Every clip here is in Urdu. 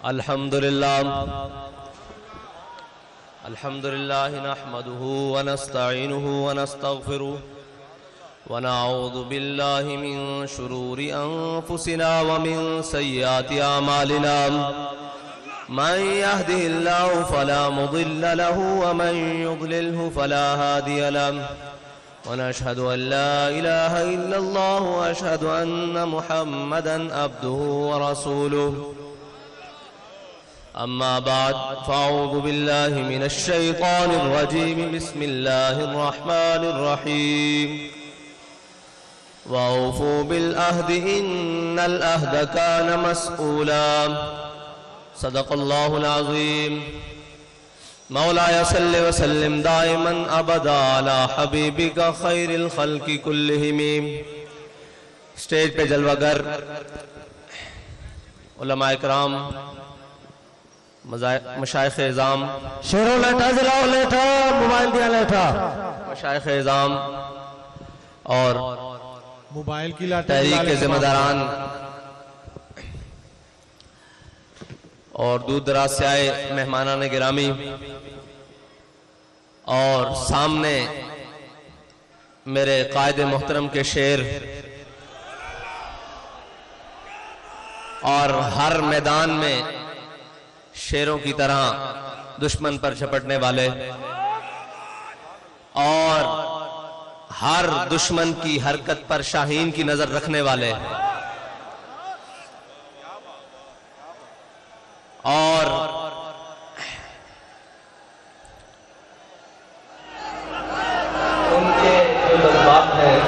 الحمدللہ نحمده ونستعینه ونستغفره ونعوذ باللہ من شرور انفسنا ومن سیئات اعمالنا من يهده الله فلا مضل له ومن يضلله فلا هادي له ونشهد أن لا إله إلا الله وأشهد أن محمدا عبده ورسوله أما بعد فأعوذ بالله من الشيطان الرجيم بسم الله الرحمن الرحيم وأوفوا بالعهد إن العهد كان مسؤولا صدق الله العظيم مولاي صل وسلم دائما ابدا على حبيبك خير الخلق كلهم. سٹیج پہ جلوہ گر علماء اکرام، مشائخ اعظام، شیروں لیٹا ضلعوں لیٹا موبائل دیا لیٹا، مشائخ اعظام اور موبائل کی لاٹھی تحریک کے ذمہ داران اور دور دراز سے آئے مہمانان گرامی، اور سامنے میرے قائد محترم کے شعر، اور ہر میدان میں شیروں کی طرح دشمن پر جھپٹنے والے اور ہر دشمن کی حرکت پر شاہین کی نظر رکھنے والے، اور ان کے جو جذبات ہیں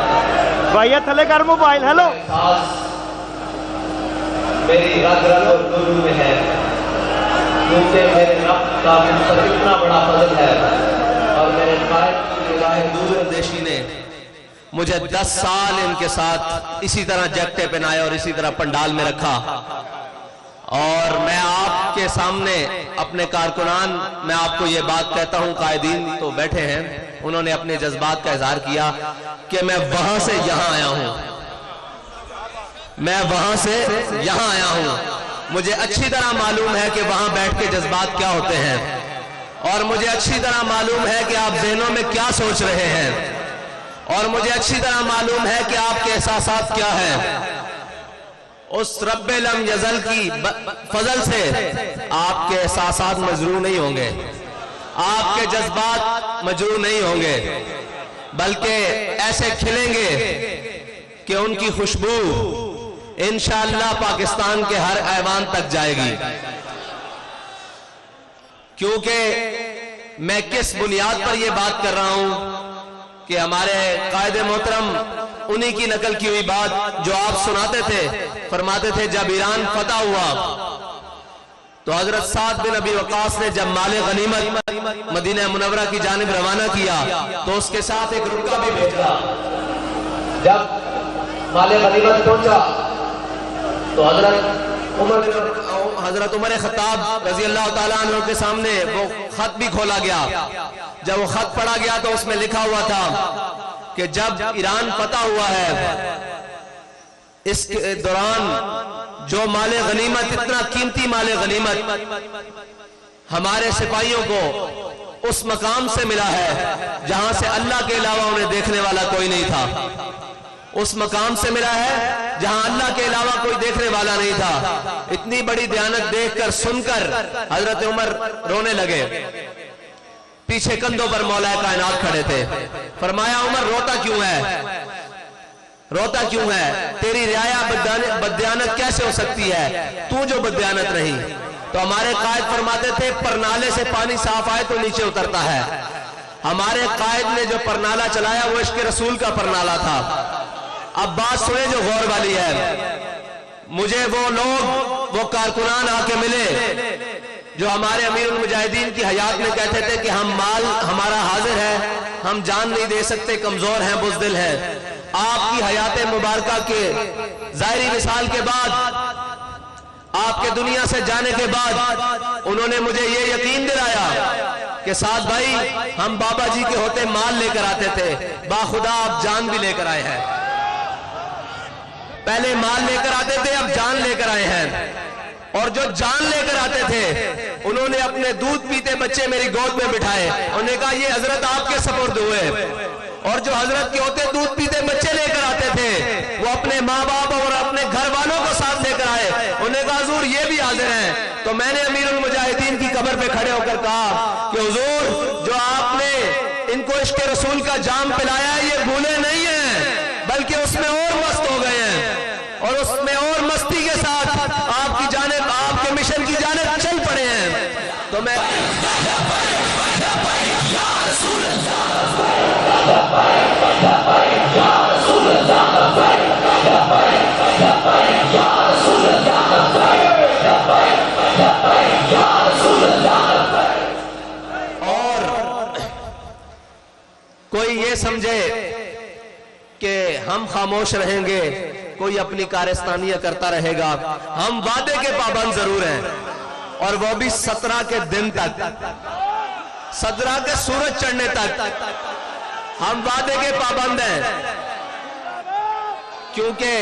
بھائیہ تھلے کر موبائل، ہیلو، میری رگ رگ اور دورو میں ہے، کیونکہ میرے رب کا مجھ پر اتنا بڑا فضل ہے، اور میرے قائد کی نگاہ دور اندیشی نے مجھے 10 سال ان کے ساتھ اسی طرح جیکٹیں پہنائے اور اسی طرح پنڈال میں رکھا. اور میں آپ کے سامنے اپنے کارکنان، میں آپ کو یہ بات کہتا ہوں، قائدین تو بیٹھے ہیں، انہوں نے اپنے جذبات کا اظہار کیا کہ میں وہاں سے یہاں آیا ہوں، میں وہاں سے یہاں آیا ہوں. مجھے اچھی طرح معلوم ہے کہ وہاں بیٹھ کے جذبات کیا ہوتے ہیں، اور مجھے اچھی طرح معلوم ہے کہ آپ ذہنوں میں کیا سوچ رہے ہیں، اور مجھے اچھی طرح معلوم ہے کہ آپ کے احساسات کیا ہیں. اس رب لم یزل کی فضل سے آپ کے احساسات مجروح نہیں ہوں گے، آپ کے جذبات مجروح نہیں ہوں گے، بلکہ ایسے کھلیں گے کہ ان کی خوشبو انشاءاللہ پاکستان کے ہر ایوان تک جائے گی. کیونکہ میں کس بنیاد پر یہ بات کر رہا ہوں کہ ہمارے قائد محترم انہی کی نقل کی ہوئی بات جو آپ سناتے تھے، فرماتے تھے جب ایران فتح ہوا تو حضرت سعد بن ابی وقاص نے جب مال غنیمت مدینہ منورہ کی جانب روانہ کیا تو اس کے ساتھ ایک رکا بھی بھیجا. جب مال غنیمت پہنچا تو حضرت عمر خطاب رضی اللہ تعالیٰ عنہ کے سامنے وہ خط بھی کھولا گیا. جب وہ خط پڑھا گیا تو اس میں لکھا ہوا تھا کہ جب ایران فتح ہوا ہے اس کے دوران جو مال غنیمت، اتنا قیمتی مال غنیمت ہمارے سپاہیوں کو اس مقام سے ملا ہے جہاں سے اللہ کے علاوہ انہیں دیکھنے والا کوئی نہیں تھا، اس مقام سے ملا ہے جہاں اللہ کے علاوہ کوئی دیکھنے والا نہیں تھا. اتنی بڑی دیانت دیکھ کر سن کر حضرت عمر رونے لگے. پیچھے کندھوں پر مولا کائنات کھڑے تھے. فرمایا عمر روتا کیوں ہے، روتا کیوں ہے، تیری رعایا بددیانت کیسے ہو سکتی ہے، تو جو بددیانت رہی. تو ہمارے قائد فرماتے تھے پرنالے سے پانی صاف آئے تو نیچے اترتا ہے. ہمارے قائد نے جو پرنالہ چلایا وہ عشق رسول کا پرنالہ تھا. اب بات سنیں جو غور والی ہے. مجھے وہ لوگ، وہ کارکنان آ کے ملے جو ہمارے امیر المجاہدین کی حیات میں کہتے تھے کہ ہم مال ہمارا حاضر ہے، ہم جان نہیں دے سکتے، کمزور ہیں، بزدل ہیں. آپ کی حیات مبارکہ کے ظاہری وصال کے بعد، آپ کے دنیا سے جانے کے بعد انہوں نے مجھے یہ یقین دلایا کہ سعد بھائی ہم بابا جی کے ہوتے مال لے کر آتے تھے، باخدا آپ جان بھی لے کر آئے ہیں. پہلے مال لے کر آتے تھے، اب جان لے کر آئے ہیں، اور جو جان لے کر آتے تھے انہوں نے اپنے دودھ پیتے بچے میری گود میں بٹھائے، انہوں نے کہا یہ حضرت آپ کے سپرد ہوئے، اور جو حضرت کے ہوتے دودھ پیتے بچے لے کر آتے تھے وہ اپنے ماں باپ اور اپنے گھر والوں کو ساتھ لے کر آئے، انہوں نے کہا حضور یہ بھی حاضر ہیں۔ تو میں نے امیر المجاہدین کی قبر پہ کھڑے ہو کر کہا کہ حضور جو آپ نے ان کو عشق رسول کا جام پلایا ہے یہ بھولے نہیں ہیں، بلکہ اس میں اور مست ہو گئے ہیں، اور اس میں اور مستی کے ساتھ آپ کی جانب، آپ کے مشن کی جانب چل پڑے ہیں۔ تو میں کوئی یہ سمجھے کہ ہم خاموش رہیں گے، کوئی اپنی کارستانیہ کرتا رہے گا، ہم وعدے کے پابند ضرور ہیں، اور وہ بھی 17 کے دن تک، 17 کے سورج چڑھنے تک ہم وعدے کے پابند ہیں، کیونکہ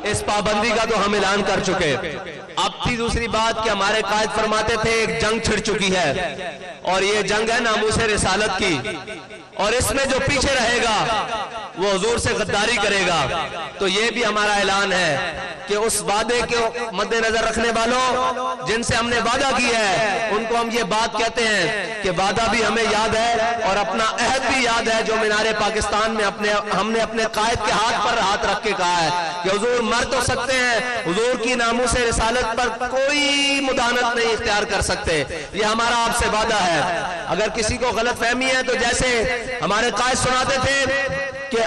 اس پابندی کا تو ہم اعلان کر چکے۔ اب تھی دوسری بات کہ ہمارے قائد فرماتے تھے ایک جنگ چھڑ چکی ہے، اور یہ جنگ ہے ناموس رسالت کی، اور اس میں جو پیچھے رہے گا وہ حضور سے غداری کرے گا۔ تو یہ بھی ہمارا اعلان ہے کہ اس وعدے کے مد نظر رکھنے والوں جن سے ہم نے وعدہ کیا ہے ان کو ہم یہ بات کہتے ہیں کہ وعدہ بھی ہمیں یاد ہے اور اپنا عہد بھی یاد ہے جو مینار پاکستان میں ہم نے اپنے قائد کے ہاتھ پر ہاتھ رکھ کے کہا ہے کہ حضور مر تو سکتے ہیں، حضور کی ناموس رسالت پر کوئی مداہنت نہیں اختیار کر سکتے، یہ ہمارا آپ سے وعدہ ہے۔ اگر کسی کو غلط فہمی ہے تو جیسے ہمارے قائد سناتے تھے کہ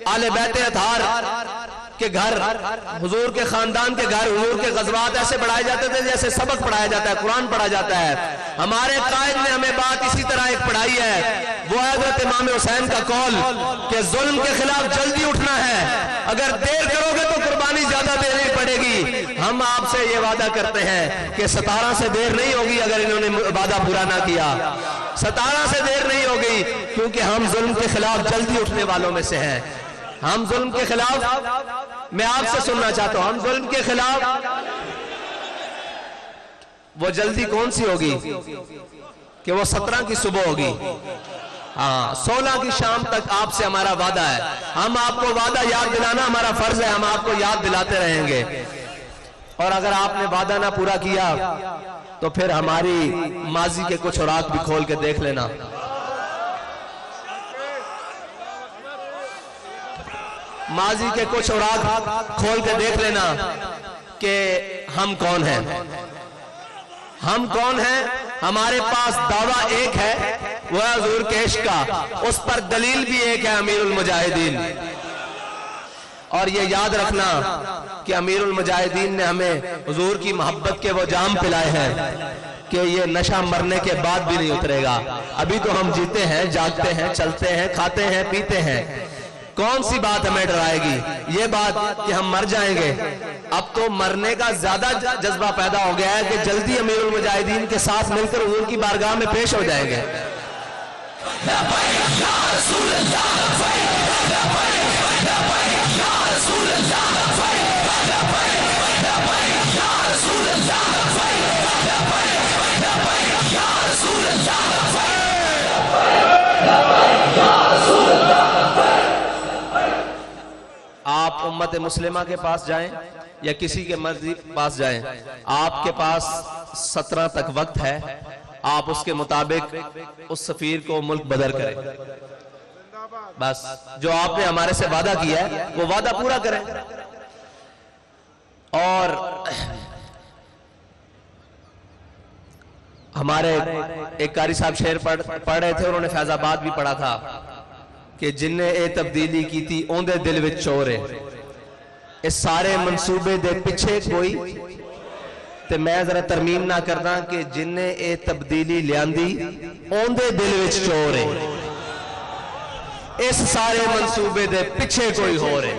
آل بیت اطہار کے گھر، حضور کے خاندان کے گھر، حضور کے غزوات ایسے پڑھائے جاتے تھے جیسے سبق پڑھایا جاتا ہے، قرآن پڑھا جاتا ہے۔ ہمارے قائد نے ہمیں بات اسی طرح ایک پڑھائی ہے، وہ حضرت امام حسین کا قول کہ ظلم کے خلاف جلدی اٹھنا ہے، اگر دیر کرو گے تو قربانی زیادہ دینی پڑے گی۔ ہم آپ سے یہ وعدہ کرتے ہیں کہ 17 سے دیر نہیں ہوگی اگر انہوں نے وعدہ پورا نہ کیا، 17 سے دیر نہیں ہوگی، کیونکہ ہم ظلم کے خلاف جلدی اٹھنے والوں میں سے ہیں۔ ہم ظلم کے خلاف، میں آپ سے سننا چاہتا ہوں، ہم ظلم کے خلاف، وہ جلدی کون سی ہوگی کہ وہ 17 کی صبح ہوگی، 16 کی شام تک آپ سے ہمارا وعدہ ہے۔ ہم آپ کو وعدہ یاد دلانا ہمارا فرض ہے، ہم آپ کو یاد دلاتے رہیں گے، اور اگر آپ نے وعدہ نہ پورا کیا تو پھر ہماری ماضی کے کچھ اوراق بھی کھول کے دیکھ لینا۔ ماضی کے کچھ اوراق کھول کے دیکھ لینا کہ ہم کون ہیں، ہم کون ہیں۔ ہمارے پاس دعویٰ ایک ہے، وہ ہے حضور کے عشق کا، اس پر دلیل بھی ایک ہے امیر المجاہدین۔ اور یہ یاد رکھنا کہ امیر المجاہدین نے ہمیں حضور کی محبت کے وہ جام پلائے ہیں کہ یہ نشہ مرنے کے بعد بھی نہیں اترے گا۔ ابھی تو ہم جیتے ہیں، جاگتے ہیں، چلتے ہیں، کھاتے ہیں، پیتے ہیں، کون سی بات ہمیں ڈرائے گی؟ یہ بات کہ ہم مر جائیں گے۔ اب تو مرنے کا زیادہ جذبہ پیدا ہو گیا ہے کہ جلدی امیر المجاہدین کے ساتھ مل کر حضور کی بارگاہ میں پیش ہو جائیں گے۔ آپ امت مسلمہ کے پاس جائیں یا کسی کے مرضی پاس جائیں، آپ کے پاس 17 تک وقت ہے، آپ اس کے مطابق اس سفیر کو ملک بدر کریں۔ بس جو آپ نے ہمارے سے وعدہ کیا ہے وہ وعدہ پورا کریں۔ اور ہمارے ایک قاری صاحب شعر پڑھ رہے تھے، انہوں نے فیض آباد بھی پڑھا تھا کہ جن نے اے تبدیلی کی تھی اوندے دل وچ چورے، اس سارے منصوبے دے پیچھے کوئی تے میں ذرا ترمیم نہ کردا کہ جن نے اے تبدیلی لیاندی اون دے دل وچ چور ہے، اس سارے منصوبے دے پیچھے کوئی ہو رہے